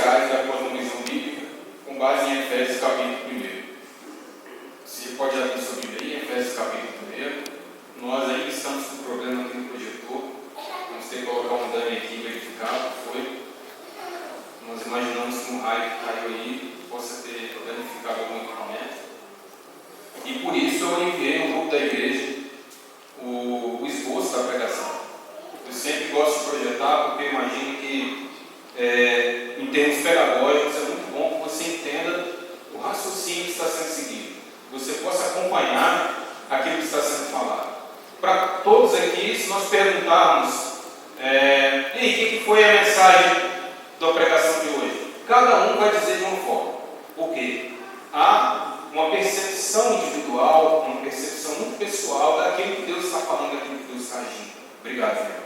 cruciais da cosmovisão bíblica com base em Efésios capítulo 1. Você pode abrir sua Bíblia aí, Efésios capítulo 1. Nós ainda estamos com problema aqui no projetor. Vamos ter que colocar um dummy aqui e verificar o que foi. Nós imaginamos que um raio que caiu aí possa ter danificado algum equipamento. E por isso eu enviei no grupo da igreja o esboço da pregação. Eu sempre gosto de projetar porque eu imagino que em termos pedagógicos é muito bom que você entenda o raciocínio que está sendo seguido. Você possa acompanhar aquilo que está sendo falado. Para todos aqui, se nós perguntarmos e aí, o que foi a mensagem da pregação de hoje? Cada um vai dizer de uma forma. Por quê? Há uma percepção individual, uma percepção muito pessoal daquilo que Deus está falando, daquilo que Deus está agindo. Obrigado, Senhor.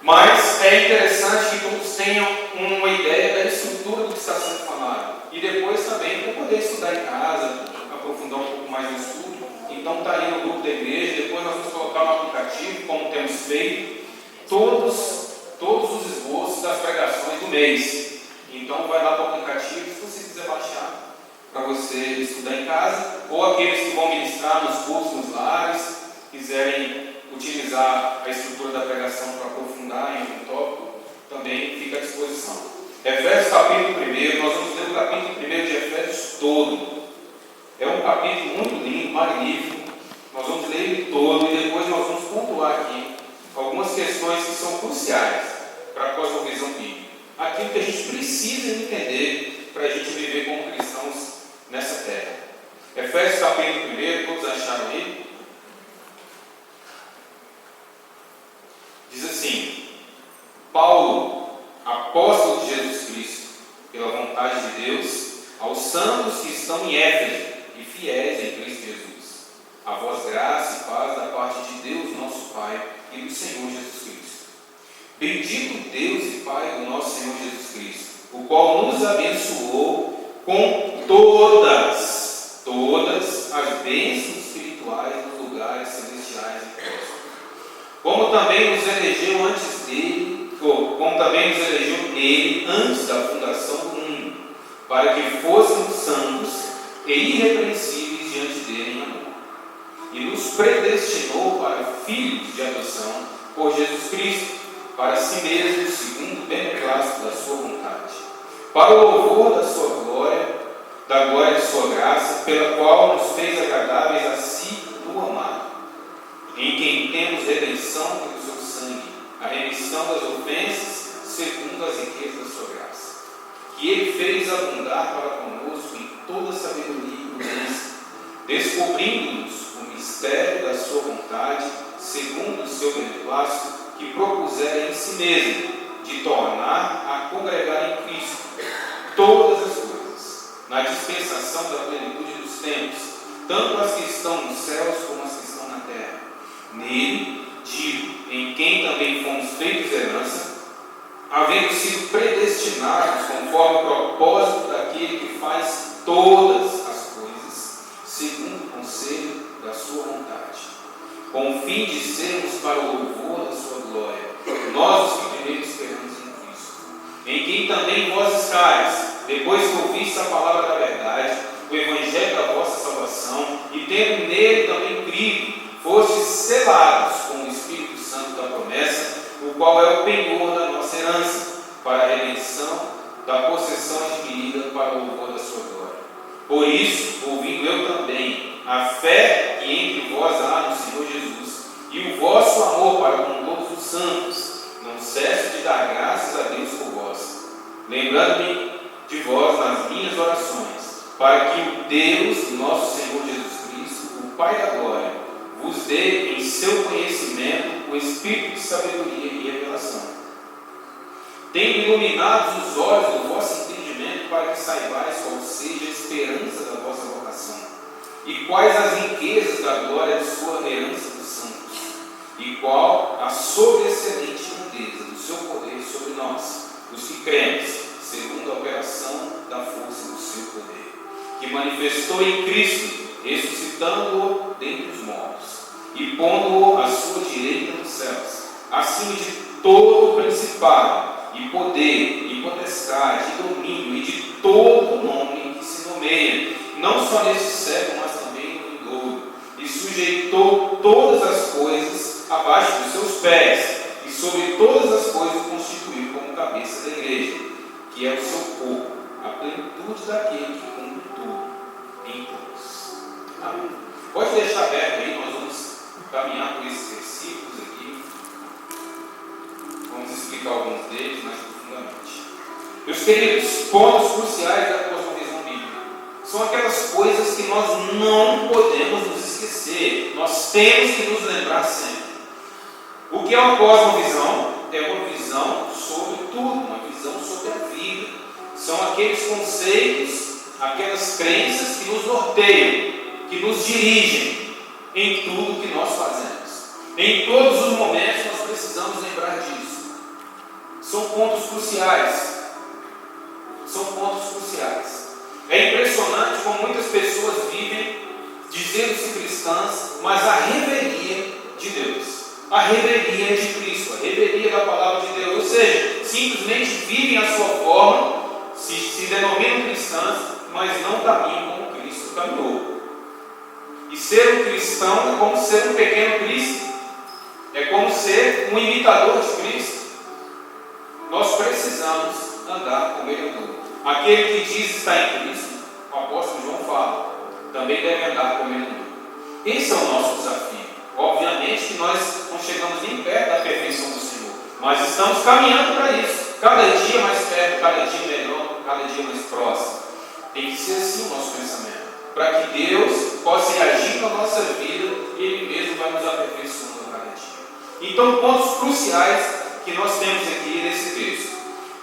Mas é interessante que todos tenham uma ideia da estrutura do que está sendo falado. E depois também para poder estudar em casa, aprofundar um pouco mais no estudo. Então está aí no grupo da igreja. Depois nós vamos colocar no aplicativo, como temos feito, todos os esboços das pregações do mês. Então vai lá para o aplicativo, se você quiser baixar, para você estudar em casa, ou aqueles que vão ministrar nos cursos, nos lares, quiserem utilizar a estrutura da pregação para aprofundar em algum tópico, também fica à disposição. Efésios capítulo 1, nós vamos ler o capítulo 1 de Efésios todo. É um capítulo muito lindo, magnífico. Nós vamos ler ele todo e depois nós vamos pontuar aqui algumas questões que são cruciais para a cosmovisão bíblica. Aquilo que a gente precisa entender para a gente viver como cristãos nessa terra. Efésios capítulo 1, todos acharam aí? Diz assim: Paulo, apóstolo de Jesus Cristo, pela vontade de Deus, aos santos que estão em Éfeso e fiéis em Cristo Jesus, a vós graça e paz da parte de Deus, nosso Pai, e do Senhor Jesus Cristo. Bendito Deus e Pai do nosso Senhor Jesus Cristo, o qual nos abençoou com todas as bênçãos espirituais nos lugares celestiais em Cristo. Como também nos elegeu nele antes da fundação do mundo, para que fôssemos santos e irrepreensíveis diante dele em amor. E nos predestinou para filhos de adoção por Jesus Cristo, para si mesmo, segundo o beneplácito da sua vontade, para o louvor da sua glória, da glória de sua graça, pela qual nos fez agradáveis a si no amado, em quem temos redenção pelo seu sangue, a remissão das ofensas, segundo as riquezas da sua graça, que ele fez abundar para conosco em toda sabedoria e prudência, descobrindo-nos o mistério da sua vontade, segundo o seu beneplácito, que propusera em si mesmo, de tornar a congregar em Cristo todas as coisas, na dispensação da plenitude dos tempos, tanto as que estão nos céus como as que estão na terra. Nele, digo, em quem também fomos feitos herança, havendo sido predestinados conforme o propósito daquele que faz todas as coisas, segundo o conselho da sua vontade, com o fim de sermos para o louvor da sua glória, nós os que primeiro esperamos em Cristo, em quem também vós estáis, depois que ouvistes a palavra da verdade, o evangelho da vossa salvação, e tendo nele também crido, fostes selados com o Espírito Santo da promessa, o qual é o penhor da nossa herança, para a redenção da possessão adquirida para o louvor da sua glória. Por isso, ouvindo eu também a fé que entre vós há no Senhor Jesus, e o vosso amor para com todos os santos, não cesso de dar graças a Deus por vós, lembrando-me de vós nas minhas orações, para que o Deus do nosso Senhor Jesus Cristo, o Pai da glória, vos dê em seu conhecimento o espírito de sabedoria e revelação, tendo iluminados os olhos do vosso entendimento, para que saibais qual seja a esperança da vossa vocação, e quais as riquezas da glória de sua herança dos santos, e qual a sobreexcelente grandeza do seu poder sobre nós, os que cremos, segundo a operação da força do seu poder, que manifestou em Cristo, ressuscitando-o dentre os mortos, e pondo-o à sua direita nos céus, acima de todo principado, e poder, e potestade, e domínio, e de todo nome que se nomeia, não só neste século, mas também no vindouro. E sujeitou todas as coisas abaixo dos seus pés, e sobre todas as coisas constituiu como cabeça da igreja, que é o seu corpo, a plenitude daquele que cumpre tudo em todos. Amém. Pode deixar aberto aí, nós vamos caminhar por esses versículos aqui. Vamos explicar alguns deles mais profundamente. Meus queridos, pontos cruciais da cosmovisão bíblica são aquelas coisas que nós não podemos nos esquecer. Nós temos que nos lembrar sempre. O que é uma cosmovisão? É uma visão sobre tudo, uma visão sobre a vida. São aqueles conceitos, aquelas crenças que nos norteiam, que nos dirigem em tudo que nós fazemos. Em todos os momentos nós precisamos lembrar disso. São pontos cruciais. São pontos cruciais. É impressionante como muitas pessoas vivem dizendo-se cristãs, mas a revelia de Deus, a revelia de Cristo, a revelia da palavra de Deus, ou seja, simplesmente vivem a sua forma, se denominam cristãs, mas não caminham como Cristo caminhou. E ser um cristão é como ser um pequeno Cristo, é como ser um imitador de Cristo. Nós precisamos andar como Ele andou. Aquele que diz estar em Cristo, o apóstolo João fala, também deve andar como Ele andou. Esse é o nosso desafio. Obviamente que nós não chegamos nem perto da perfeição do Senhor, mas estamos caminhando para isso. Cada dia mais perto, cada dia melhor, cada dia mais próximo. Tem que ser assim o nosso pensamento, para que Deus possa ir agindo na nossa vida e Ele mesmo vai nos aperfeiçoando a cada dia. Então, pontos cruciais que nós temos aqui nesse texto.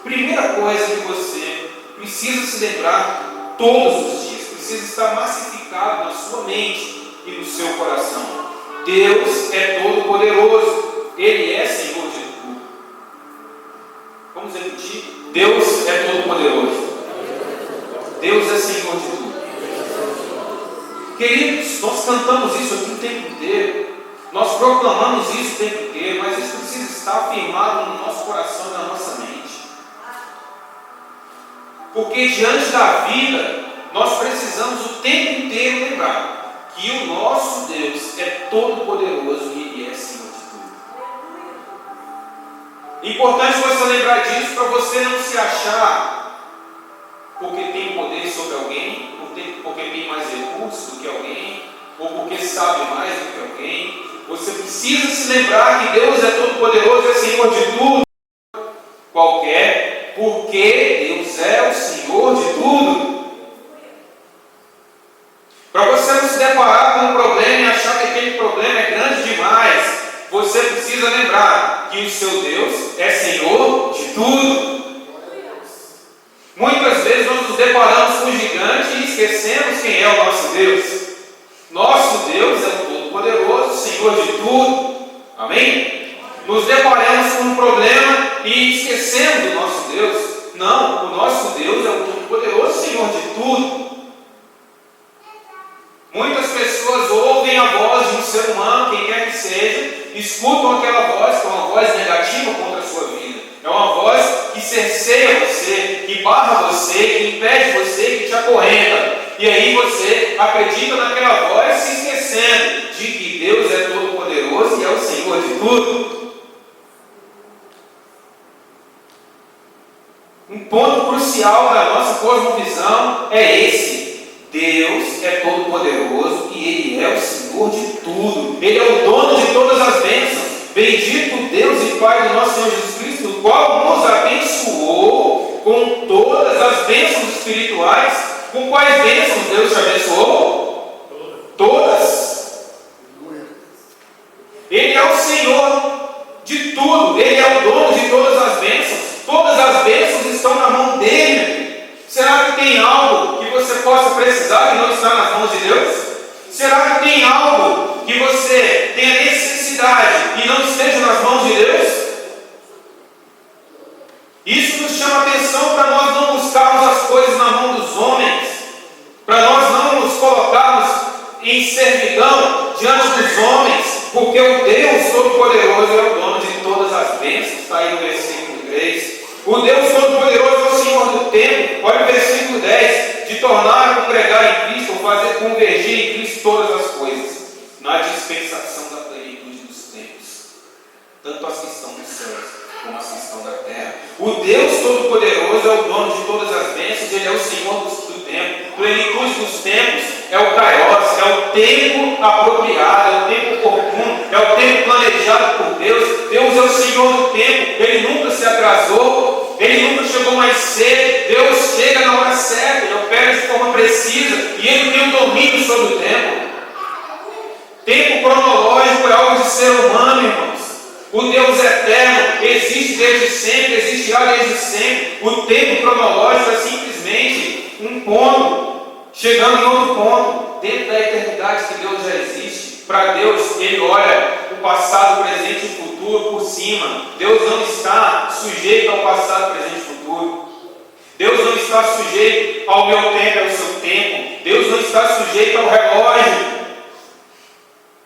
Primeira coisa que você precisa se lembrar todos os dias, precisa estar massificado na sua mente e no seu coração. Deus é todo-poderoso, Ele é Senhor de tudo. Vamos repetir? Deus é todo-poderoso, Deus é Senhor de tudo. Queridos, nós cantamos isso aqui o tempo inteiro, nós proclamamos isso o tempo inteiro, mas isso precisa estar afirmado no nosso coração e na nossa mente. Porque diante da vida, nós precisamos o tempo inteiro lembrar que o nosso Deus é todo-poderoso e Ele é Senhor de tudo. Importante você lembrar disso para você não se achar porque tem poder sobre alguém, porque tem mais recursos do que alguém, ou porque sabe mais do que alguém. Você precisa se lembrar que Deus é todo-poderoso e é Senhor de tudo, qualquer, porque Deus é o Senhor de tudo. Para você não se deparar com um problema e achar que aquele problema é grande demais, você precisa lembrar que o seu Deus é Senhor de tudo. Muitas vezes nós nos deparamos com um gigante e esquecemos quem é o nosso Deus. Nosso Deus é o Todo-Poderoso, Senhor de tudo. Amém? Nos deparamos com um problema e esquecemos do nosso Deus. Não, o nosso Deus é o Todo-Poderoso, Senhor de tudo. Muitas pessoas ouvem a voz de um ser humano, quem quer que seja, escutam aquela voz, que é uma voz negativa contra a sua vida. É uma voz que cerceia você, que barra você, que impede você, que te acorrenta. E aí você acredita naquela voz, se esquecendo de que Deus é todo-poderoso e é o Senhor de tudo. Um ponto crucial da nossa cosmovisão é esse. Deus é todo-poderoso e Ele é o Senhor de tudo. Ele é o dono de todas as bênçãos. Bendito Deus e Pai do nosso Senhor Jesus Cristo, o qual nos abençoou com todas as bênçãos espirituais. Com quais bênçãos Deus te abençoou? Todas. Ele é o Senhor de tudo. Ele é o dono de todas as bênçãos. Todas as bênçãos estão na mão dele. Será que tem algo que você possa precisar e não está nas mãos de Deus? Será que tem algo que você tenha necessidade e não esteja nas mãos de Deus? Isso nos chama atenção para nós não buscarmos as coisas na mão dos homens, para nós não nos colocarmos em servidão diante dos homens, porque o Deus Todo-Poderoso é o dono de todas as bênçãos. Está aí no versículo 3. O Deus Todo-Poderoso é o Senhor do tempo. Olha o versículo 10. De tornar a congregar em Cristo, ou fazer convergir em Cristo todas as coisas, na dispensação da plenitude dos tempos. Tanto as que estão nos céus, como as que estão na terra. O Deus Todo-Poderoso é o dono de todas as bênçãos. Ele é o Senhor do tempo. Plenitude dos tempos é o Kairos, é o tempo apropriado, é o tempo oportuno, é o tempo planejado por Deus. Deus é o Senhor do tempo. Ele nunca se atrasou, Ele nunca chegou mais cedo. Deus chega na hora certa, Ele opera de forma precisa e Ele tem o domínio sobre o tempo. Tempo cronológico é algo de ser humano, irmãos. O Deus eterno existe desde sempre, existirá desde sempre. O tempo cronológico é simplesmente um ponto chegando em outro ponto, dentro da eternidade que Deus já existe. Para Deus, Ele olha o passado, o presente e o futuro por cima. Deus não está sujeito ao passado, presente e futuro. Deus não está sujeito ao meu tempo, ao seu tempo. Deus não está sujeito ao relógio.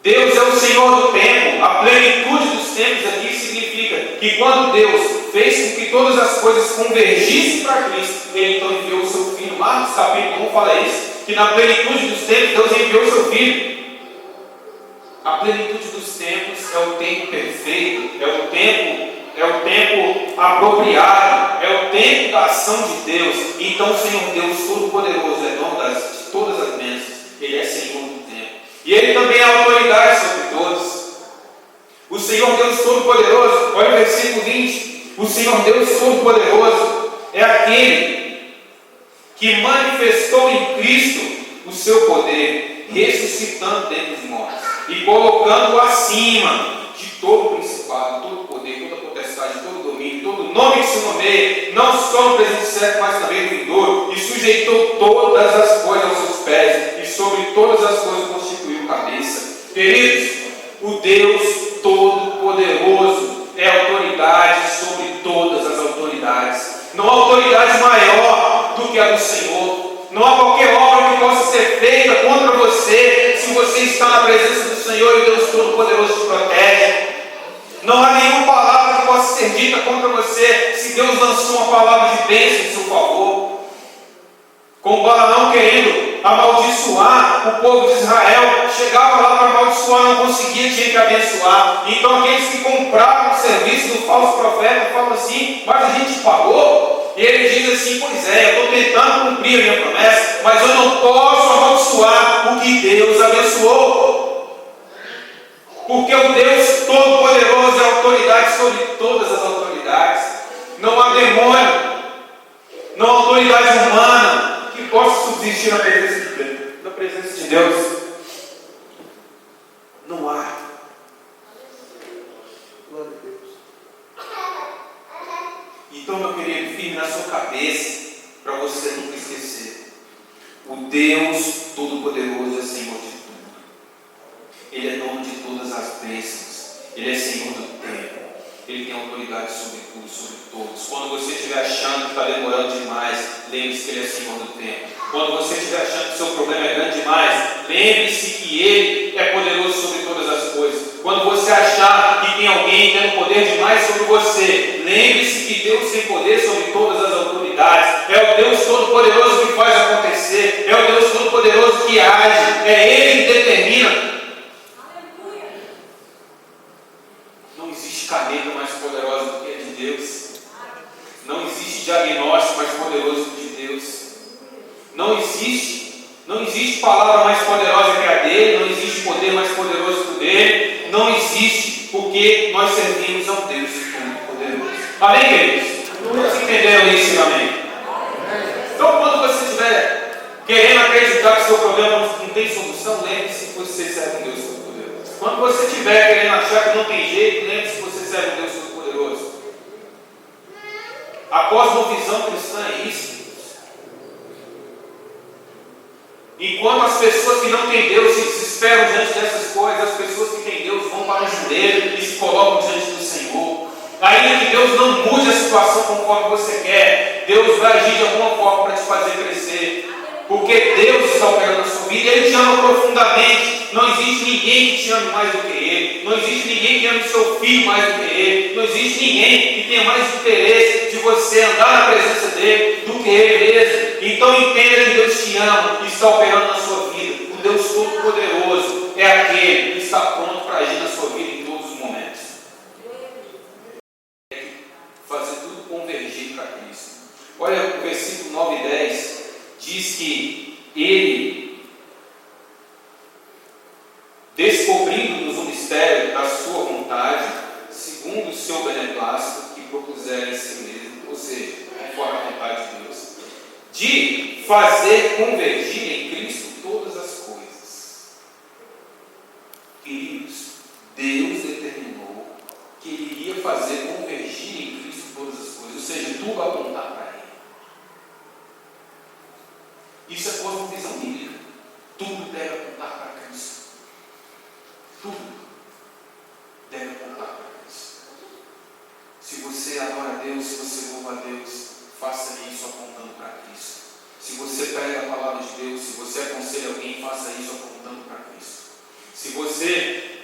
Deus é o Senhor do tempo. A plenitude dos tempos aqui significa que quando Deus fez com que todas as coisas convergissem para Cristo, Ele então enviou o seu Filho. Marcos capítulo 1 fala isso, que na plenitude dos tempos Deus enviou o seu Filho. A plenitude dos tempos é o tempo perfeito, é o tempo apropriado, é o tempo da ação de Deus. Então o Senhor Deus Todo-Poderoso é dono de todas as bênçãos. Ele é Senhor do tempo. E Ele também é autoridade sobre todos. O Senhor Deus Todo-Poderoso, olha o versículo 20. O Senhor Deus Todo-Poderoso é aquele que manifestou em Cristo o seu poder, ressuscitando dentre os mortos e colocando-o acima de todo principado, todo poder, toda potestade, todo domínio, todo nome que se nomeia, não só no presente século, mas também no vindouro, e sujeitou todas as coisas aos seus pés, e sobre todas as coisas constituiu cabeça. Queridos, o Deus Todo-Poderoso é autoridade sobre todas as autoridades. Não há autoridade maior do que a do Senhor. Não há qualquer obra que possa ser feita contra você se você está na presença do Senhor e o Deus Todo-Poderoso te protege. Não há nenhuma palavra que possa ser dita contra você se Deus lançou uma palavra de bênção em seu favor. Com Balaão querendo amaldiçoar o povo de Israel, chegava lá para amaldiçoar, não conseguia, tinha que abençoar. Então aqueles que compraram o serviço do falso profeta falam assim: mas a gente pagou? E ele diz assim: pois é, eu estou tentando cumprir a minha promessa, mas eu não posso amaldiçoar o que Deus abençoou. Porque o Deus Todo-Poderoso é autoridade sobre todas as autoridades. Não há demônio, não há autoridade humana que possa subsistir na presença de Deus. Não há. Glória a Deus. Então, meu querido, firme na sua cabeça, para você nunca esquecer: o Deus Todo-Poderoso é Senhor de tudo. Ele é dono de todas as bênçãos. Ele é Senhor do tempo. Ele tem autoridade sobre tudo, sobre todos. Quando você estiver achando que está demorando demais, lembre-se que Ele é Senhor do tempo. Quando você estiver achando que o seu problema é grande demais, lembre-se que Ele é poderoso sobre todas as coisas. Quando você achar que tem alguém tendo poder demais sobre você, lembre-se que Deus tem poder sobre todas as autoridades. É o Deus Todo-Poderoso que faz acontecer. É o Deus Todo-Poderoso que age. É Ele que determina. Não existe caneta mais poderosa do que a de Deus. Não existe diagnóstico mais poderoso do que Deus. Não existe palavra mais poderosa que a dele. Não existe poder mais poderoso que o dele. Não existe, porque nós servimos a um Deus Todo-Poderoso. Amém, queridos? Vocês entenderam isso, amém? Então, quando você estiver querendo acreditar que seu problema não tem solução, lembre-se que você serve um Deus Todo-Poderoso. Quando você estiver querendo achar que não tem jeito, lembre-se que você serve um Deus Todo-Poderoso. A cosmovisão cristã é isso. Enquanto as pessoas que não têm Deus se desesperam diante dessas coisas, as pessoas que têm Deus vão para o joelho e se colocam diante do Senhor. Ainda que Deus não mude a situação conforme você quer, Deus vai agir de alguma forma para te fazer crescer. Porque Deus está operando na sua vida, Ele te ama profundamente. Não existe ninguém que te ame mais do que Ele. Não existe ninguém que ame seu filho mais do que Ele. Não existe ninguém que tenha mais interesse de você andar na presença dEle do que Ele mesmo. Então entenda que Deus te ama e está operando na sua vida. O Deus Todo-Poderoso é aquele que está pronto para agir na sua vida em todos os momentos. Fazer tudo convergir para Cristo. Olha o versículo 9 e 10. Diz que Ele, descobrindo-nos o mistério da sua vontade, segundo o seu beneplácito, que propuseram em si mesmo, ou seja, conforme a vontade de Deus, de fazer convergir em Cristo todas as coisas. Queridos, Deus determinou que Ele iria fazer convergir em Cristo todas as coisas, ou seja, tudo apontar para Ele. Isso é cosmovisão bíblica. Tudo deve apontar para Cristo. Tudo deve apontar para Cristo. Se você adora a Deus, se você louva a Deus, faça isso apontando para Cristo. Se você prega a palavra de Deus, se você aconselha alguém, faça isso apontando para Cristo. Se você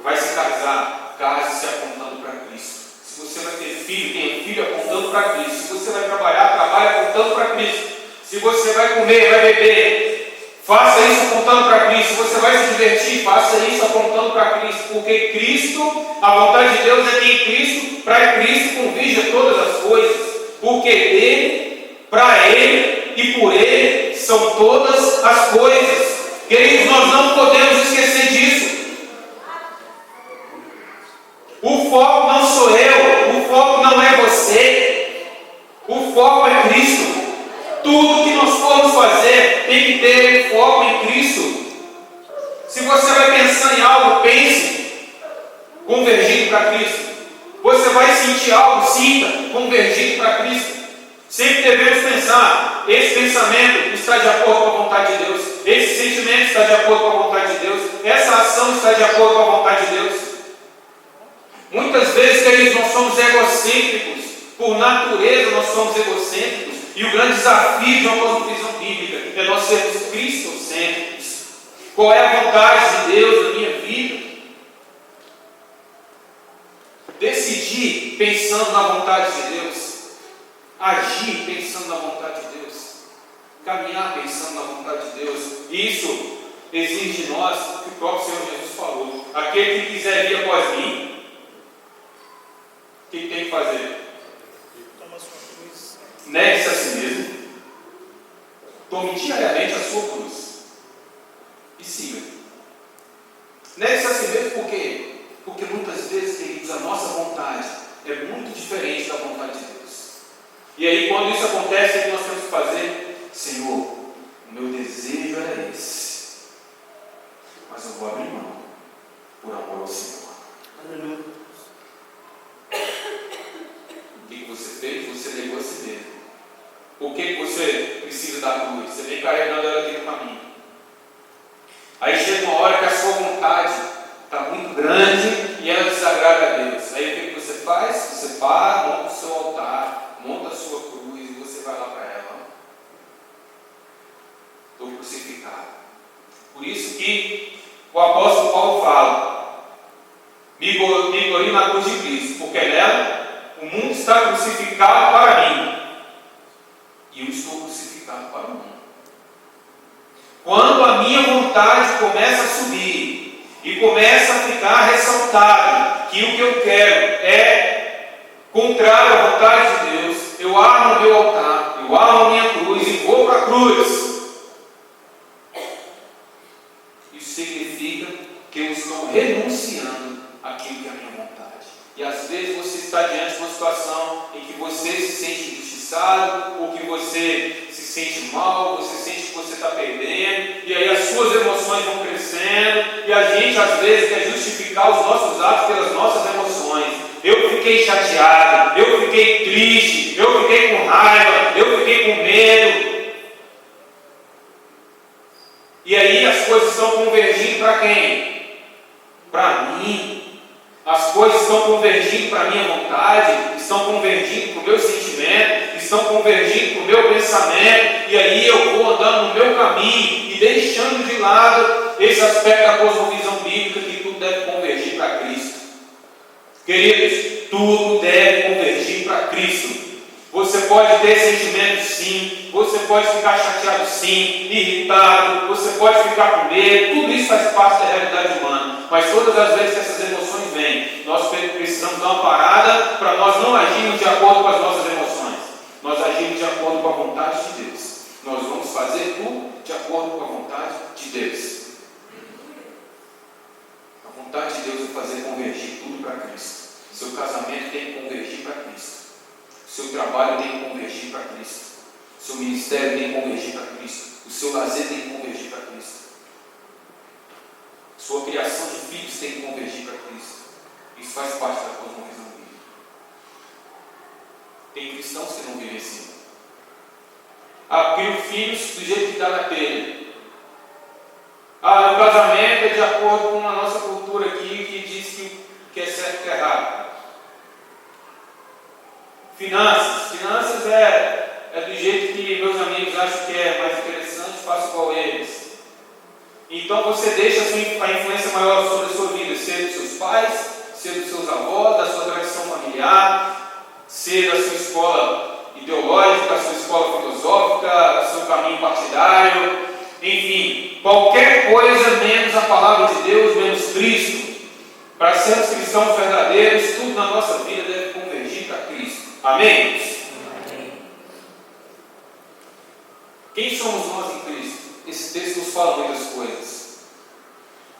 vai se casar, case-se apontando para Cristo. Se você vai ter filho, tenha filho apontando para Cristo. Se você vai trabalhar, trabalhe apontando para Cristo. Se você vai comer, vai beber, faça isso apontando para Cristo. Se você vai se divertir, faça isso apontando para Cristo. Porque Cristo, a vontade de Deus é que em Cristo, para Cristo, convirja todas as coisas. Porque dele, para Ele e por Ele são todas as coisas. Queridos, nós não podemos esquecer disso. O foco não sou eu, o foco não é você, o foco é Cristo. Tudo que nós formos fazer tem que ter foco em Cristo. Se você vai pensar em algo, pense convergindo para Cristo. Você vai sentir algo, sinta convergindo para Cristo. Sempre devemos pensar, esse pensamento está de acordo com a vontade de Deus, esse sentimento está de acordo com a vontade de Deus, essa ação está de acordo com a vontade de Deus. Muitas vezes, queridos, nós somos egocêntricos, por natureza nós somos egocêntricos. E o grande desafio de uma cosmovisão bíblica é nós sermos cristocêntricos. Qual é a vontade de Deus na minha vida? Decidir pensando na vontade de Deus. Agir pensando na vontade de Deus. Caminhar pensando na vontade de Deus. Isso exige de nós o que o próprio Senhor Jesus falou. Aquele que quiser vir após mim, o que tem que fazer? Negue-se a si mesmo, tome diariamente a sua cruz e siga. Negue-se a si mesmo por quê? Porque muitas vezes, queridos, a nossa vontade é muito diferente da vontade de Deus. E aí, quando isso acontece, o que nós temos que fazer? Senhor, o meu desejo era esse, mas eu vou abrir mão por amor ao Senhor. Aleluia. O que você fez? Você negou a si mesmo. Por que você precisa da cruz? Você vem carregando ela aqui no caminho. Aí chega uma hora que a sua vontade está muito grande e ela desagrada a Deus. Aí o que você faz? Você para, monta o seu altar, monta a sua cruz e você vai lá para ela. Estou crucificado. Por isso que o apóstolo Paulo fala: me glorio na cruz de Cristo, porque nela o mundo está crucificado para mim. E eu estou crucificado para o mundo. Quando a minha vontade começa a subir e começa a ficar ressaltado que o que eu quero é contrário à vontade de Deus, eu armo o meu altar, eu armo a minha cruz e vou para a cruz. Isso significa que eu estou renunciando àquilo que é a minha vontade. E às vezes você está diante de uma situação em que você se sente injustiçado, ou que você se sente mal, você sente que você está perdendo, e aí as suas emoções vão crescendo, e a gente às vezes quer justificar os nossos atos pelas nossas emoções. Eu fiquei chateado, eu fiquei triste, eu fiquei com raiva, eu fiquei com medo. E aí as coisas estão convergindo para quem? Para mim. As coisas estão convergindo para a minha vontade, estão convergindo para o meu sentimento, estão convergindo para o meu pensamento, e aí eu vou andando no meu caminho e deixando de lado esse aspecto da cosmovisão bíblica que tudo deve convergir para Cristo. Queridos, tudo deve convergir para Cristo. Você pode ter sentimentos sim, você pode ficar chateado sim, irritado, você pode ficar com medo, tudo isso faz parte da realidade humana. Mas todas as vezes que essas emoções vêm, nós precisamos dar uma parada para nós não agirmos de acordo com as nossas emoções. Nós agimos de acordo com a vontade de Deus. Nós vamos fazer tudo de acordo com a vontade de Deus. A vontade de Deus é fazer convergir tudo para Cristo. Seu casamento tem que convergir para Cristo. Seu trabalho tem que convergir para Cristo. Seu ministério tem que convergir para Cristo. O seu lazer tem que convergir para Cristo. Sua criação de filhos tem que convergir para Cristo. Isso faz parte da cosmovisão bíblica. Tem cristãos que não vivem assim. Crio filhos do jeito que dá na telha. O casamento é de acordo com a nossa cultura aqui, que diz que é certo e que é errado. Finanças é do jeito que meus amigos acham que é mais interessante, faço igual eles. Então você deixa a influência maior sobre a sua vida, ser dos seus pais, ser dos seus avós, da sua tradição familiar, ser da sua escola ideológica, da sua escola filosófica, do seu caminho partidário, enfim, qualquer coisa menos a palavra de Deus, menos Cristo. Para sermos cristãos verdadeiros, tudo na nossa vida deve convergir para Cristo. Amém? Amém. Quem somos nós em Cristo? Esse texto nos fala muitas coisas.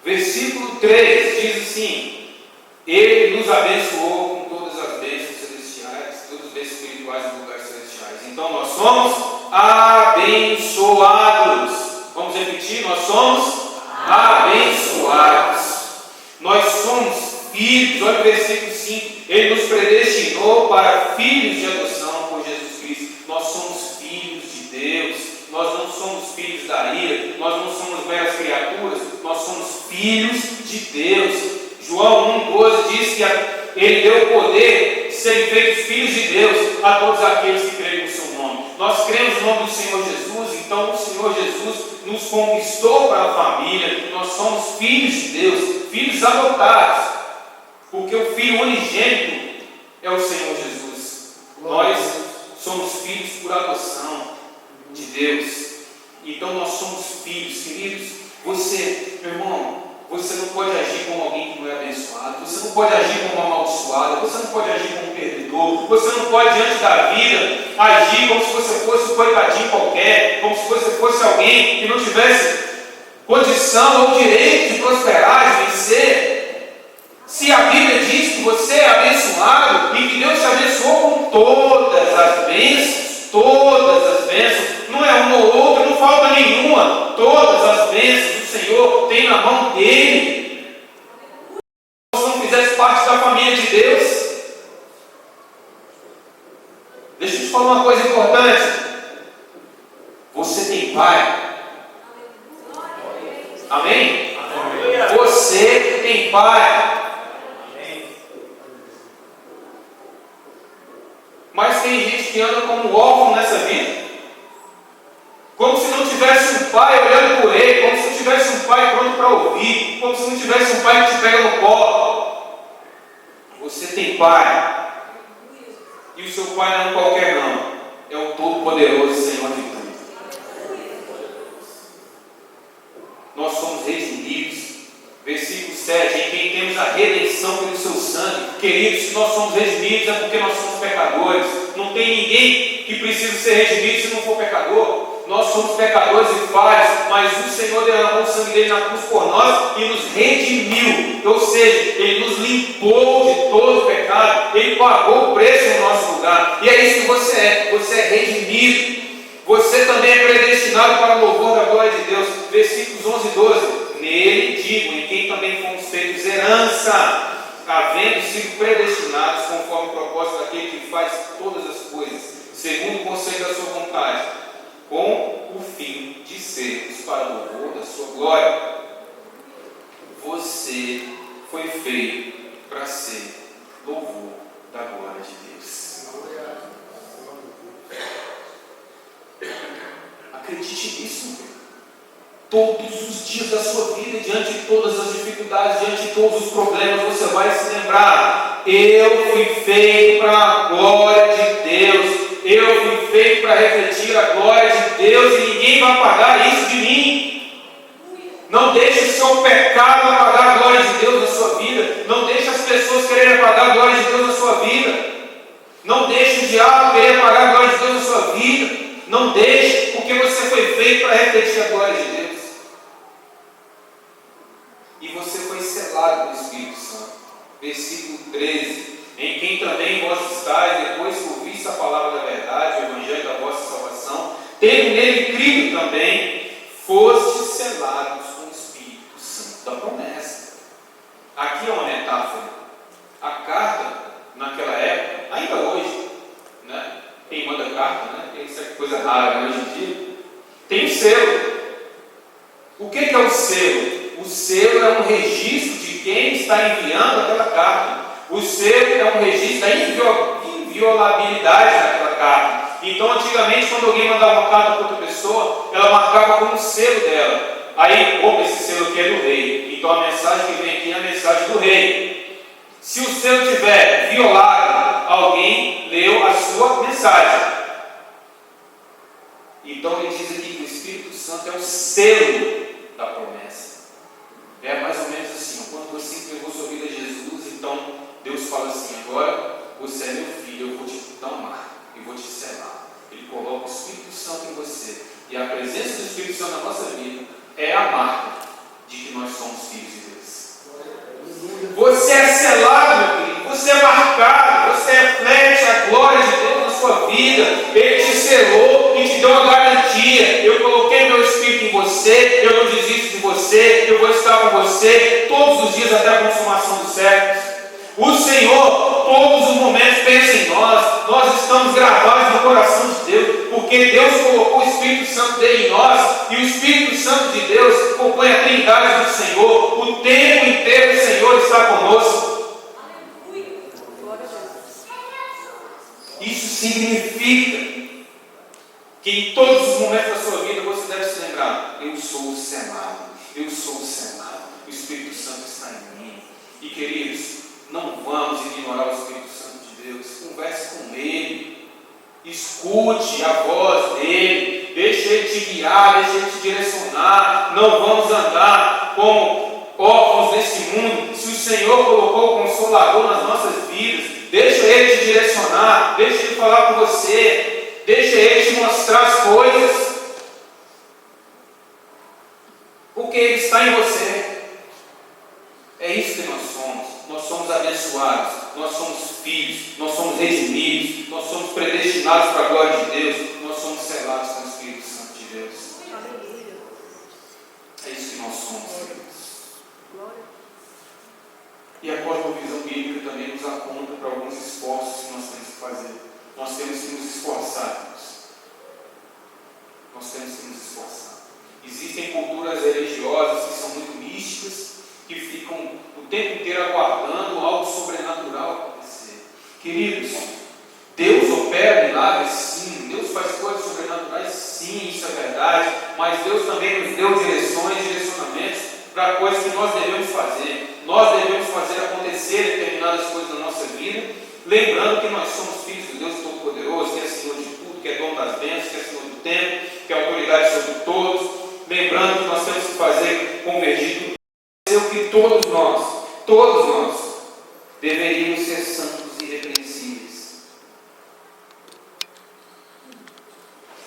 Versículo 3 diz assim: Ele nos abençoou com todas as bênçãos celestiais, todas as bênçãos espirituais nos lugares celestiais. Então nós somos abençoados. Vamos repetir? Nós somos abençoados. Nós somos filhos. Olha o versículo 5. Ele nos predestinou para filhos de adoção por Jesus Cristo. Nós somos filhos de Deus. Nós não somos filhos da ira. Nós não somos meras criaturas. Nós somos filhos de Deus. João 1,12 diz que Ele deu o poder de serem feitos filhos de Deus a todos aqueles que creem no seu nome. Nós cremos no nome do Senhor Jesus. Então o Senhor Jesus nos conquistou para a família. Nós somos filhos de Deus, filhos adotados, porque o Filho unigênito é o Senhor Jesus. Nós somos filhos por adoção de Deus. Então nós somos filhos, queridos. Você, meu irmão, você não pode agir como alguém que não é abençoado. Você não pode agir como uma amaldiçoada. Você não pode agir como um perdedor. Você não pode, diante da vida, agir como se você fosse um coitadinho qualquer, como se você fosse alguém que não tivesse condição ou direito de prosperar, de vencer. Se a Bíblia diz que você é abençoado e que Deus te abençoou com todas as bênçãos, não é uma ou outra, não falta nenhuma, todas as bênçãos o Senhor tem na mão dele. Se você não fizesse parte da família de Deus, deixa eu te falar uma coisa importante. Você tem pai. Amém? Amém. Você tem pai. Amém. Mas tem gente que anda como órfão nessa vida, como se não tivesse um pai olhando por ele, como se não tivesse um pai pronto para ouvir, como se não tivesse um pai que te pega no colo. Você tem pai. E o seu pai não é qualquer não. É o Todo-Poderoso Senhor de tudo. Nós somos redimidos. Versículo 7. Em quem temos a redenção pelo seu sangue. Queridos, se nós somos redimidos é porque nós somos pecadores. Não tem ninguém que precisa ser redimido se não for pecador. Nós somos pecadores e falhos, mas o Senhor derramou o sangue dele na cruz por nós e nos redimiu. Ou seja, Ele nos limpou de todo o pecado. Ele pagou o preço no nosso lugar. E é isso que você é. Você é redimido. Você também é predestinado para o louvor da glória de Deus. Versículos 11 e 12. Nele, digo, em quem também fomos feitos herança, havendo sido predestinados conforme o propósito daquele que faz todas as coisas, segundo o conselho da sua vontade, com o fim de sermos para o louvor da sua glória. Você foi feito para ser louvor da glória de Deus. Acredite nisso, todos os dias da sua vida, diante de todas as dificuldades, diante de todos os problemas, você vai se lembrar: eu fui feito para a glória de Deus, eu fui feito para refletir a glória de Deus, e ninguém vai apagar isso de mim. Não deixe o seu pecado apagar a glória de Deus na sua vida. Não deixe as pessoas quererem apagar a glória de Deus na sua vida. Não deixe o diabo querer apagar a glória de Deus na sua vida. Não deixe, porque você foi feito para refletir a glória de Deus. E você foi selado pelo Espírito Santo. Versículo 13: em quem também vós estáis, depois que ouviste a palavra da verdade, o evangelho da vossa salvação, tendo nele crido também, fostes selados com o Espírito Santo da promessa. Aqui é uma metáfora. A carta, naquela época, ainda hoje, né? Quem manda carta, né? Isso é coisa rara, né? Hoje em dia, tem o selo. O que é o selo? O selo é um registro de quem está enviando aquela carta. O selo é um registro da inviolabilidade daquela carta. Então, antigamente, quando alguém mandava uma carta para outra pessoa, ela marcava como selo dela. Aí, opa, esse selo aqui é do rei. Então, a mensagem que vem aqui é a mensagem do rei. Se o selo tiver violado, alguém leu a sua mensagem. Então, ele diz aqui que o Espírito Santo é o selo da promessa. É mais ou menos assim: quando você entregou sua vida a Jesus, então Deus fala assim: agora você é meu filho, eu vou te dar um marco, eu vou te selar. Ele coloca o Espírito Santo em você, e a presença do Espírito Santo na nossa vida é a marca de que nós somos filhos de Deus. Você é selado, meu querido, você é marcado, você reflete a glória de Deus na sua vida. Ele te selou e te deu uma garantia: eu coloquei meu Espírito em você, eu não desisto de você, eu vou estar com você todos os dias até a consumação dos séculos. O Senhor, todos os momentos, pensa em nós. Nós estamos gravados no coração de Deus, porque Deus colocou o Espírito Santo dele em nós, e o Espírito Santo de Deus compõe a trindade do Senhor. O tempo inteiro o Senhor está conosco. Isso significa que em todos os momentos da sua vida você deve se lembrar: eu sou selado, eu sou selado, o Espírito Santo está em mim. E queridos, não vamos ignorar o Espírito Santo de Deus. Converse com Ele, escute a voz dEle, deixe Ele te guiar, deixe Ele te direcionar. Não vamos andar como órfãos desse mundo. Se o Senhor colocou o Consolador nas nossas vidas, deixa Ele te direcionar, deixa Ele falar com você, deixa Ele te mostrar as coisas, porque Ele está em você. É isso que nós somos. Nós somos abençoados, nós somos filhos, nós somos redimidos, nós somos predestinados para a glória de Deus, nós somos selados com o Espírito Santo de Deus. É isso que nós somos, queridos. E a cosmovisão bíblica também nos aponta para alguns esforços que nós temos que fazer. Nós temos que nos esforçar. Nós temos que nos esforçar. Existem culturas religiosas que são muito místicas, que ficam o tempo inteiro aguardando algo sobrenatural acontecer. Queridos, Deus opera milagres, sim. Deus faz coisas sobrenaturais, sim, isso é verdade. Mas Deus também nos deu direções, direcionamentos para coisas que nós devemos fazer. Nós devemos fazer acontecer determinadas coisas na nossa vida, lembrando que nós somos filhos de Deus Todo-Poderoso, que é Senhor de tudo, que é dono das bênçãos, que é Senhor do tempo, que é autoridade sobre todos. Lembrando que nós temos que fazer convergir o que todos nós deveríamos ser santos e irrepreensíveis.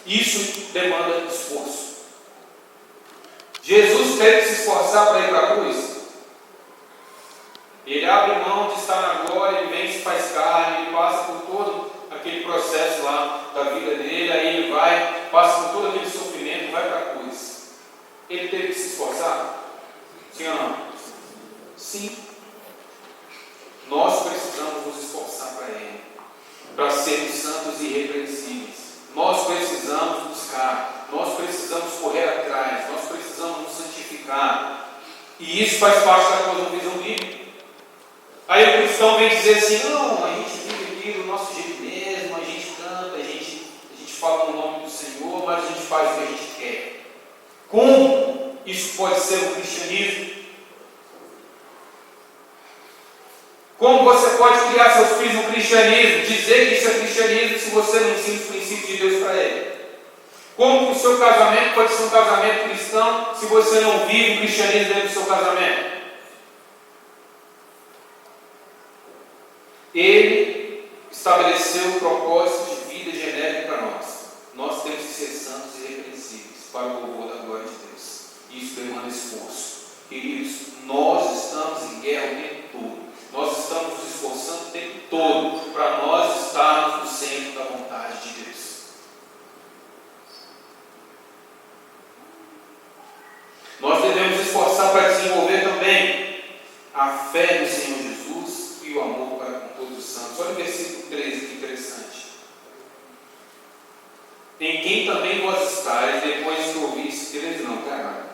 Isso demanda esforço. Jesus teve que se esforçar para ir para a cruz. Ele abre mão de estar na glória, ele vem, se faz carne, ele passa por todo aquele processo lá da vida dele, aí ele vai, passa por todo aquele sofrimento, vai para a cruz. Ele teve que se esforçar? Sim ou não? Sim. Nós precisamos nos esforçar para Ele, para sermos santos e irrepreensíveis. Nós precisamos buscar, nós precisamos correr atrás, nós precisamos nos santificar. E isso faz parte da cosmovisão bíblica. Aí o cristão vem dizer assim: não, a gente vive aqui do nosso jeito mesmo, a gente canta, a gente fala no nome do Senhor, mas a gente faz o que a gente quer. Como isso pode ser o cristianismo? Como você pode criar seus filhos no cristianismo, dizer que isso é cristianismo, se você não ensina os princípios de Deus para ele? Como que o seu casamento pode ser um casamento cristão, se você não vive o cristianismo dentro do seu casamento? Ele estabeleceu o propósito de vida genérico para nós. Nós temos que ser santos e irrepreensíveis para o louvor da glória de Deus. Isso demanda esforço. Queridos, nós estamos em guerra o tempo todo. Nós estamos nos esforçando o tempo todo para nós estarmos no centro da vontade de Deus. Nós devemos esforçar para desenvolver também a fé no Senhor Jesus e o amor para com todos os santos. Olha o versículo 13, que interessante. Em quem também vós estáis, depois que ouvistes, 13 não, está errado.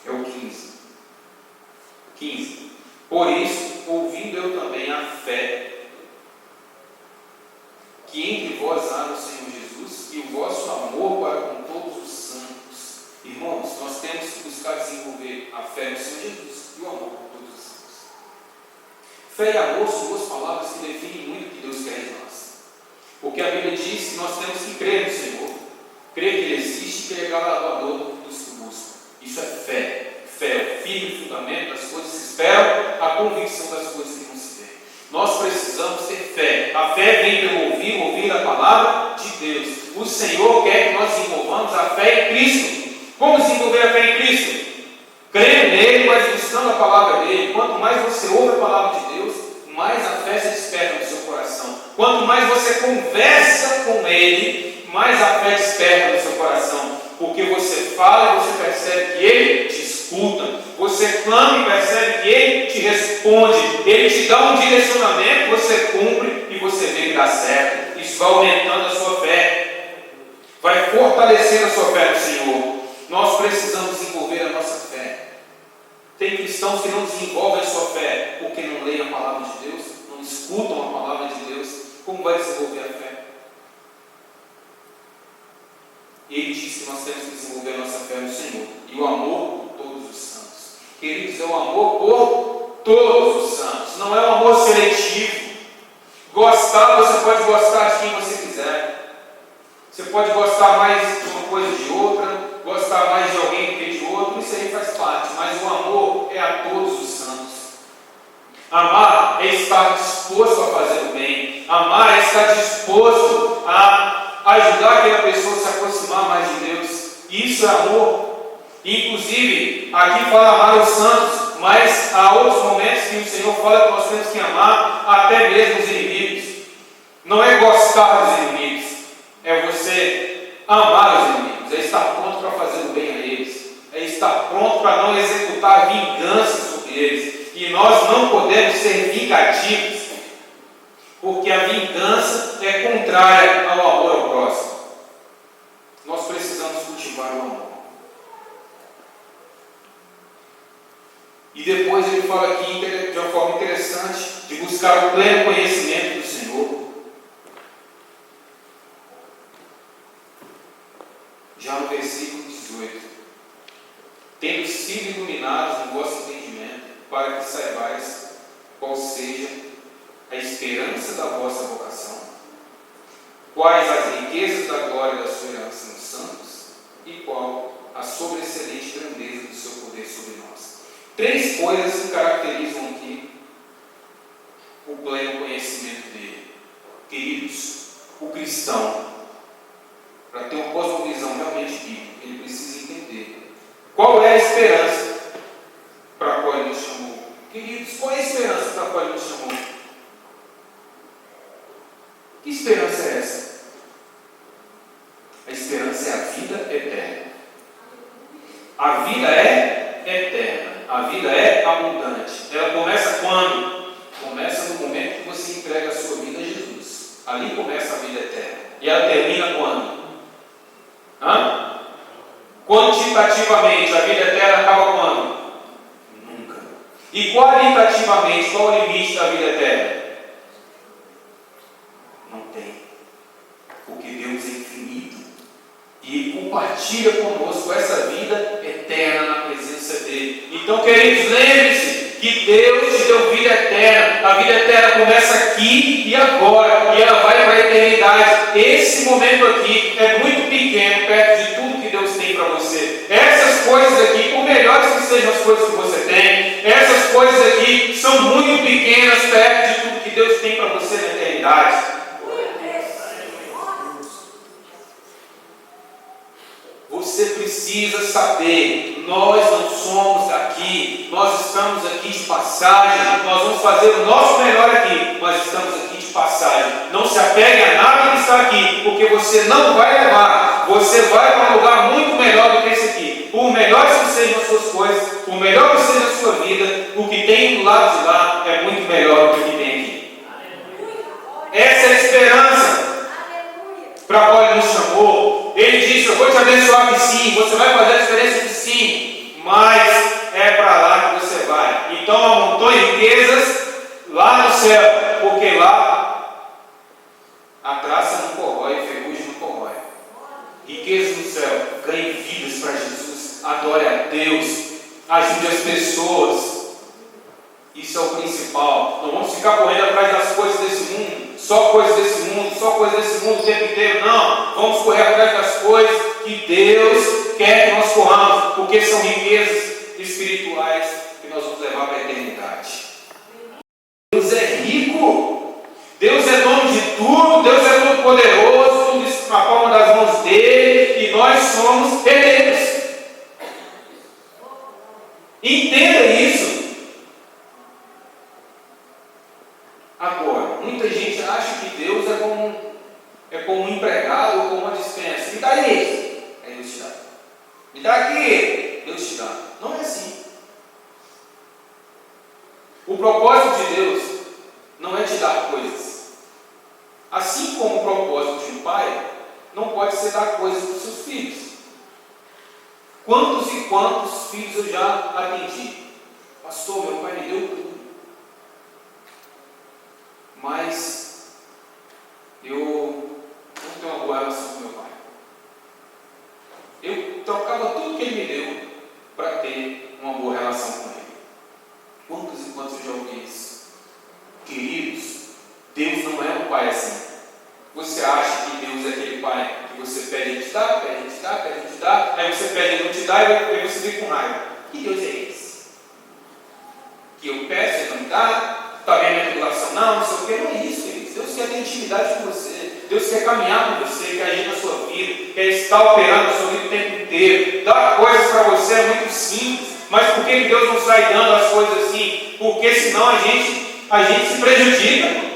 É o 15. 15. Por isso, ouvindo eu também a fé, que entre vós há no Senhor Jesus e o vosso amor para com todos os santos. Irmãos, nós temos que buscar desenvolver a fé no Senhor Jesus e o amor por todos os santos. Fé e amor são duas palavras que definem muito o que Deus quer de nós. Porque a Bíblia diz que nós temos que crer no Senhor, crer que Ele existe e que Ele é galardoador dos que o buscam. Isso é fé. Fé é o firme fundamento das coisas que se esperam, a convicção das coisas que não se vê. Nós precisamos ter fé. A fé vem pelo ouvir a palavra de Deus. O Senhor quer que nós desenvolvamos a fé em Cristo. Como desenvolver a fé em Cristo? Crendo nele, mas buscando a palavra dele. Quanto mais você ouve a palavra de Deus, mais a fé se desperta no seu coração. Quanto mais você conversa com ele, mais a fé desperta no seu coração. Porque você fala e você percebe que ele te escuta. Você clama e percebe que ele te responde. Ele te dá um direcionamento, você cumpre e você vê que dá certo. Isso vai aumentando a sua fé. Vai fortalecendo a sua fé no Senhor. Nós precisamos desenvolver a nossa fé. Tem cristãos que não desenvolvem a sua fé porque não leem a palavra de Deus, não escutam a palavra de Deus. Como vai desenvolver a fé? Ele diz que nós temos que desenvolver a nossa fé no Senhor e o amor por todos os santos. Queridos, é o amor por todos os santos, não é um amor seletivo. Gostar, você pode gostar de quem você quiser. Você pode gostar mais de uma coisa de outra, gostar mais de alguém do que de outro, isso aí faz parte, mas o amor é a todos os santos. Amar é estar disposto a fazer o bem, amar é estar disposto a ajudar aquela pessoa a se aproximar mais de Deus. Isso é amor. Inclusive, aqui fala amar os santos, mas há outros momentos que o Senhor fala que nós temos que amar até mesmo os inimigos. Não é gostar dos inimigos, é você amar os inimigos, é estar pronto para fazer o bem a eles, é estar pronto para não executar vingança sobre eles. E nós não podemos ser vingativos, porque a vingança é contrária ao amor ao próximo. Nós precisamos cultivar o amor. E depois ele fala aqui de uma forma interessante de buscar o pleno conhecimento do Senhor. Já no versículo 18: tendo sido iluminados no vosso entendimento, para que saibais qual seja a esperança da vossa vocação, quais as riquezas da glória da sua herança nos santos, e qual a sobreexcelente grandeza do seu poder sobre nós. Três coisas que caracterizam aqui o pleno conhecimento dele. Queridos, o cristão, para ter uma cosmovisão realmente bíblica, ele precisa entender qual é a esperança para a qual ele nos chamou. Queridos, qual é a esperança para a qual ele nos chamou? Que esperança é essa? A esperança é a vida eterna. A vida é eterna. A vida é abundante. Ela começa quando? Começa no momento que você entrega a sua vida a Jesus. Ali começa a vida eterna. E ela termina quando? Quantitativamente, a vida eterna acaba quando? Nunca. E qualitativamente, qual o limite da vida eterna? Não tem. Porque Deus é infinito. E Ele compartilha conosco essa vida eterna na presença dEle. Então, queridos, lembre-se que Deus te deu vida eterna. A vida eterna começa aqui e agora. E ela vai para a eternidade. Esse momento aqui é muito pequeno perto de tudo que Deus tem para você. Essas coisas aqui, por melhores que sejam as coisas que você tem, essas coisas aqui são muito pequenas perto de tudo que Deus tem para você na eternidade. Você precisa saber, nós não somos daqui, nós estamos aqui de passagem, nós vamos fazer o nosso melhor aqui, mas estamos aqui de passagem. Não se apegue a nada que está aqui, porque você não vai levar, você vai para um lugar muito melhor do que esse aqui. Por melhores que sejam as suas coisas, por melhor que seja a sua vida, o que tem do lado de lá é muito melhor do que o que tem aqui. Essa é a esperança para a qual Ele nos chamou. Ele disse: eu vou te abençoar que sim, você vai fazer a diferença que sim, mas é para lá que você vai. Então amontoe riquezas lá no céu, porque lá a traça não corrói, a ferrugem não corrói. Riquezas no céu, ganhe vidas para Jesus, adore a Deus, ajude as pessoas. Isso é o principal. Não vamos ficar correndo atrás das coisas desse mundo, só coisas desse mundo, só coisas desse mundo o tempo inteiro. Não, vamos correr atrás das coisas que Deus quer que nós corramos, porque são riquezas espirituais que nós vamos levar para a eternidade. Deus é rico, Deus é dono de tudo, Deus é todo poderoso, tudo isso na palma das mãos dele, e nós somos herdeiros. Entenda isso. Agora, muita gente acha que Deus é como um empregado ou como uma dispensa. Me dá isso, aí Deus te dá. Me dá aqui, Deus te dá. Não é assim. O propósito de Deus não é te dar coisas. Assim como o propósito de um pai não pode ser dar coisas para os seus filhos. Quantos e quantos filhos eu já atendi? Pastor, meu pai me deu tudo, mas eu não tenho uma boa relação com meu pai. Eu trocava tudo que ele me deu para ter uma boa relação com ele. Quantos e quantos eu já ouvi isso? Queridos, Deus não é um pai assim. Você acha que Deus é aquele pai que você pede, ele te dá, pede, ele te dá, pede, ele te dá, aí você pede, ele não te dá, e aí você fica com raiva. Que Deus é esse? Que eu peço, ele não me dá, está vendo a tribulação? Não sei o que, não é isso, queridos. Deus quer ter intimidade com você, Deus quer caminhar com você, quer agir na sua vida, quer estar operando na sua vida o tempo inteiro. Dar coisas para você é muito simples, mas por que Deus não sai dando as coisas assim? Porque senão a gente se prejudica.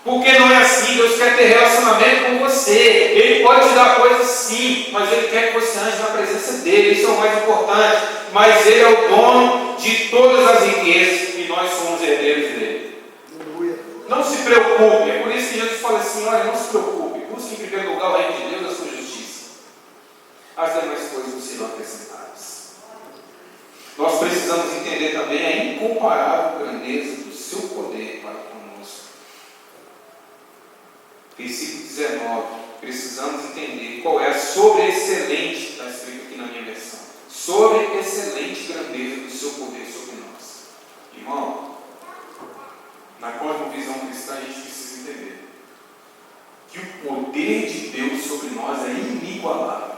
Porque não é assim. Deus quer ter relacionamento com você. Ele pode te dar coisas sim, mas Ele quer que você ande na presença dEle. Isso é o mais importante. Mas Ele é o dono de todas as riquezas e nós somos herdeiros dEle. Não se preocupe. É por isso que Jesus fala assim: olha, não se preocupe. Busque em primeiro lugar o reino de Deus e a sua justiça. As demais coisas não serão acrescentadas. Nós precisamos entender também a incomparável grandeza do seu poder para conosco. Versículo 19. Precisamos entender qual é a sobreexcelente, está escrito aqui na minha versão, sobreexcelente grandeza do seu poder sobre nós. Irmão, na cosmovisão cristã a gente precisa entender que o poder de Deus sobre nós é inigualável.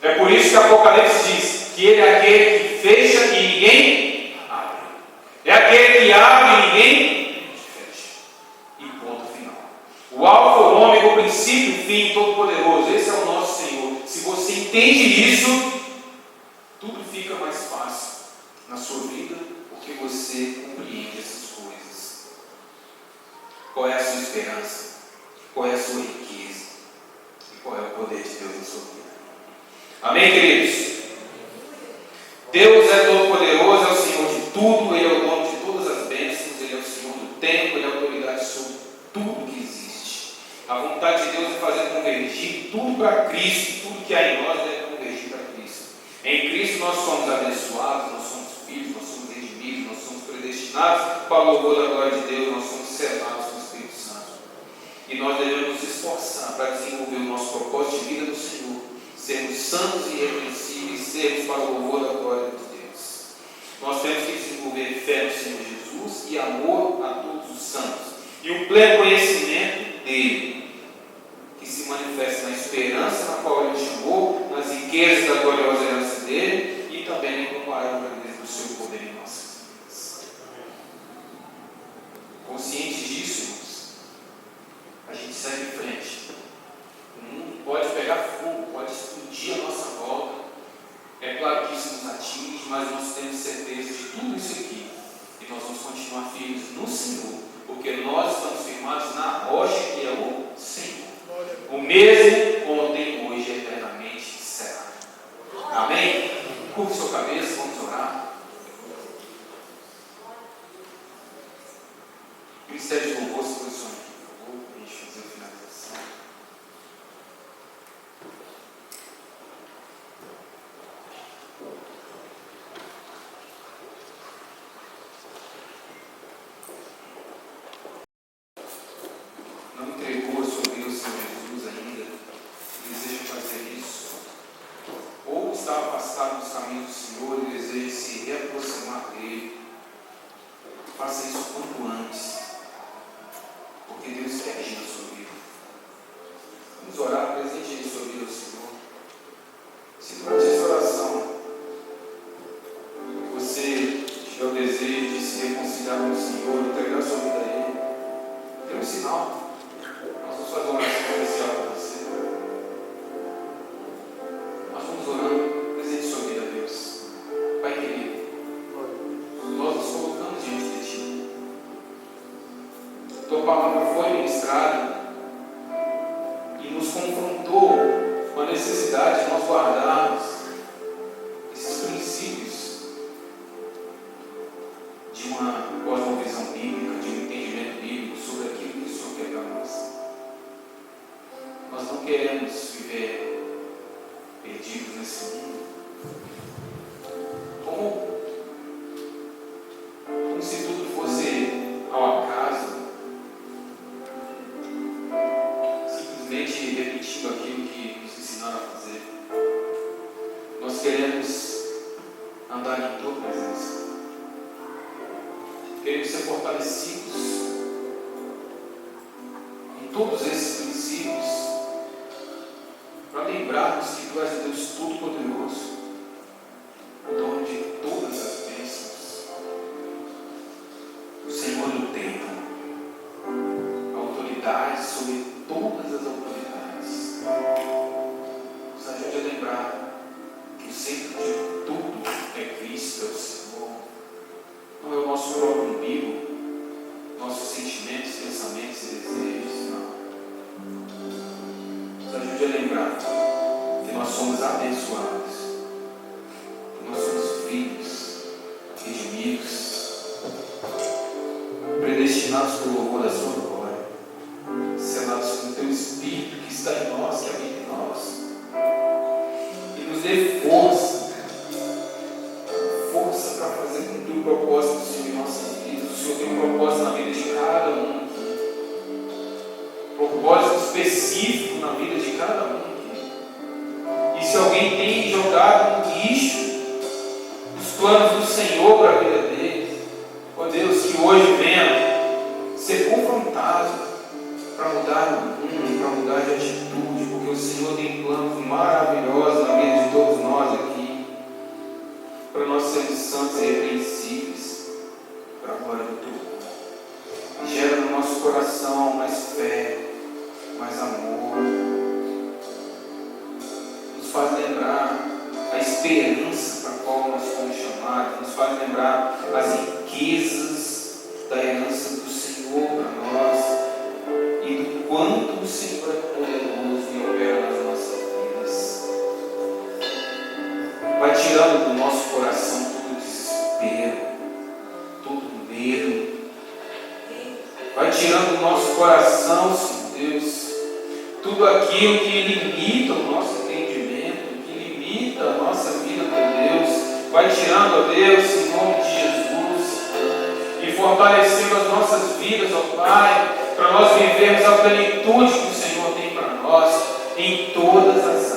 É por isso que Apocalipse diz que Ele é aquele que fecha e ninguém abre. É aquele que abre e ninguém fecha. E ponto final. O Alfa, o Ômega, o princípio, o fim, todo-poderoso. Esse é o nosso Senhor. Se você entende isso, tudo fica mais fácil na sua vida, porque você compreende essas coisas. Qual é a sua esperança? Qual é a sua riqueza? E qual é o poder de Deus na sua vida? Amém, queridos? Deus é todo-poderoso, é o Senhor de tudo, Ele é o dono de todas as bênçãos, Ele é o Senhor do tempo, Ele é a autoridade sobre tudo que existe. A vontade de Deus é fazer convergir tudo para Cristo, tudo que há em nós deve convergir para Cristo. Em Cristo nós somos abençoados, nós somos filhos, nós somos redimidos. predestinados para o louvor da glória de Deus, nós somos selados com o Espírito Santo. E nós devemos nos esforçar para desenvolver o nosso propósito de vida no Senhor, sermos santos e irrepreensíveis, sermos para o louvor da glória de Deus. Nós temos que desenvolver fé no Senhor Jesus e amor a todos os santos. E o pleno conhecimento dele, que se manifesta na esperança na qual ele chamou, nas riquezas da gloriosa herança dele e também na incomparável grandeza do seu poder em nossas vidas. Consciente disso, irmãos, a gente segue em frente. O mundo pode pegar fogo, pode explodir a nossa volta. É claro que isso nos atinge, mas nós temos certeza de tudo isso aqui. E nós vamos continuar firmes no Senhor, porque nós estamos firmados na rocha que é o Senhor. O mesmo ontem, hoje e eternamente será. Amém? Curve sua cabeça, vamos orar. Ministério de louvor, se posicione aqui, por favor, para a gente fazer a finalização. Não entregou a sua vida ao Senhor Jesus ainda, deseja fazer isso, ou está afastado dos caminhos do Senhor e deseja se reaproximar dele, faça isso quanto antes, porque Deus quer agir na sua vida. Vamos orar, presente em sua vida ao Senhor. Se durante essa oração você tiver o desejo de se reconciliar com o Senhor, entregar a sua vida a Ele, dê um sinal. Nós vamos fazer uma oração especial para você. Nós vamos orando, presente sua vida a Deus. Pai querido, nós nos colocamos diante de Ti. Tua palavra foi ministrada e nos confrontou com a necessidade de nós guardarmos esses princípios de uma cosmovisão bíblica, de um entendimento bíblico sobre aquilo que o Senhor quer para nós. Nós não queremos viver perdidos nesse mundo como se tudo fosse ao acaso, simplesmente repetindo aquilo que nos ensinaram a fazer. Nós queremos andar em tua presença. Queremos ser fortalecidos em todos esses princípios, para lembrarmos que Tu és o Deus Todo-Poderoso, o dono de todas as bênçãos, o Senhor do tempo, a autoridade sobre todas as autoridades. Nos ajude a lembrar que o centro de tudo é Cristo, é o Senhor. Não é o nosso próprio umbigo, nossos sentimentos, pensamentos e desejos, não. Nos ajude a lembrar que nós somos abençoados, que nós somos filhos, redimidos, predestinados pelo louvor da Sua glória, selados com o Teu Espírito que está em nós, que habita em nós, e nos dê força para fazer cumprir o propósito do Senhor em nossas vidas. O Senhor tem um propósito na vida de cada um aqui, propósito específico na vida de cada um aqui. E se alguém tem jogado no lixo os planos do Senhor para a vida deles, ó Deus, que hoje venha ser confrontado para mudar o mundo, para mudar de atitude, porque o Senhor tem planos maravilhosos na vida de todos nós aqui, para nós sermos santos e irrepreensíveis, para a glória do Teu nome. Gera no nosso coração mais fé, mais amor, nos faz lembrar a esperança para a qual nós fomos chamados, nos faz lembrar as riquezas da herança do Senhor para nós e do quanto o Senhor é poderoso e opera nas nossas vidas. Vai tirando do nosso coração todo desespero, todo medo. Vai tirando do nosso coração, Senhor Deus, tudo aquilo que limita o nosso entendimento, que limita a nossa vida com Deus. Vai tirando, ó Deus, em nome de Jesus, e e fortalecendo as nossas vidas, ó Pai, para nós vivermos a plenitude que o Senhor tem para nós em todas as